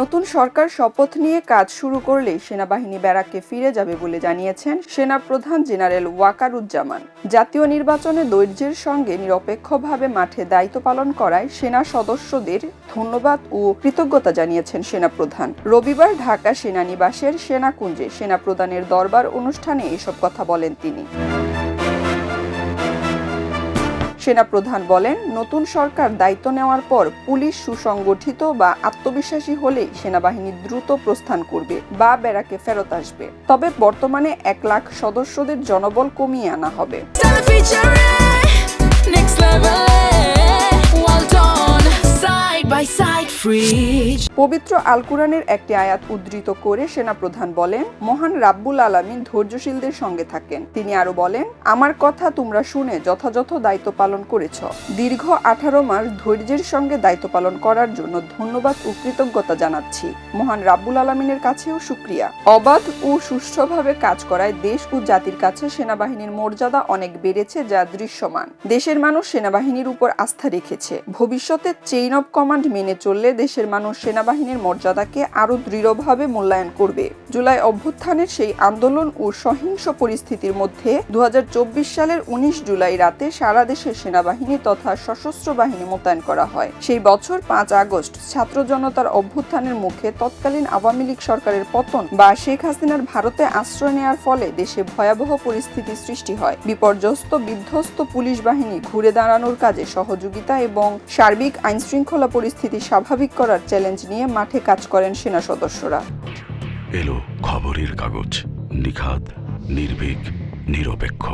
নতুন সরকার শপথ নিয়ে কাজ শুরু করলেই সেনাবাহিনী ব্যারাকে ফিরে যাবে বলে জানিয়েছেন সেনাপ্রধান জেনারেল ওয়াকারুজ্জামান। জাতীয় নির্বাচনে ধৈর্যের সঙ্গে নিরপেক্ষভাবে মাঠে দায়িত্ব পালন করায় সেনা সদস্যদের ধন্যবাদ ও কৃতজ্ঞতা জানিয়েছেন সেনাপ্রধান। রবিবার ঢাকা সেনানিবাসের সেনাকুঞ্জে সেনাপ্রধানের দরবার অনুষ্ঠানে এসব কথা বলেন তিনি। সেনাপ্রধান বলেন, নতুন সরকার দায়িত্ব নেওয়ার পর পুলিশ সুসংগঠিত বা আত্মবিশ্বাসী হলেই সেনাবাহিনী দ্রুত প্রস্থান করবে বা ব্যারাকে ফেরত আসবে। তবে বর্তমানে 1 লাখ সদস্যদের জনবল কমিয়ে আনা হবে। পবিত্র আল কুরআনের একটি আয়াত উদ্ধৃত করে সেনাপ্রধান বলেন, মহান রাব্বুল আলামিন ধৈর্যশীলদের সঙ্গে থাকেন। তিনি আরো বলেন, আমার কথা তোমরা শুনে যথাযথ দায়িত্ব পালন করেছ। দীর্ঘ 18 মাস ধৈর্যের সঙ্গে দায়িত্ব পালন করার জন্য ধন্যবাদ ও কৃতজ্ঞতা জানাচ্ছি। মহান রাব্বুল আলামিনের কাছেও শুকরিয়া। অবাধ ও সুষ্ঠুভাবে কাজ করায় দেশ ও জাতির কাছে সেনাবাহিনীর মর্যাদা অনেক বেড়েছে, যা দৃশ্যমান। দেশের মানুষ সেনাবাহিনীর উপর আস্থা রেখেছে। ভবিষ্যতে চেইন অব কমান্ড মেনে চললে দেশের মানুষ সেনাবাহিনীর মর্যাদাকে আরো দৃঢ়ভাবে মূল্যায়ন করবে। জুলাই অভ্যুত্থানের সেই আন্দোলন ও সহিংস পরিস্থিতির মধ্যে 2024 সালের 19 জুলাই রাতে সারা দেশের সেনাবাহিনী তথা সশস্ত্র বাহিনী মোতায়েন করা হয়। সেই বছর 5 আগস্ট ছাত্র জনতার অভ্যুত্থানের মুখে তৎকালীন আওয়ামী লীগ সরকারের পতন বা শেখ হাসিনার ভারতে আশ্রয় নেওয়ার ফলে দেশে ভয়াবহ পরিস্থিতি সৃষ্টি হয়। বিপর্যস্ত বিধ্বস্ত পুলিশ বাহিনী ঘুরে দাঁড়ানোর কাজে সহযোগিতা এবং সার্বিক আইনশৃঙ্খলা পরিস্থিতি স্বাভাবিক করার চ্যালেঞ্জ নিয়ে মাঠে কাজ করেন সেনা সদস্যরা। এলো খবরের কাগজ, নিখাত, নির্ভীক, নিরপেক্ষ।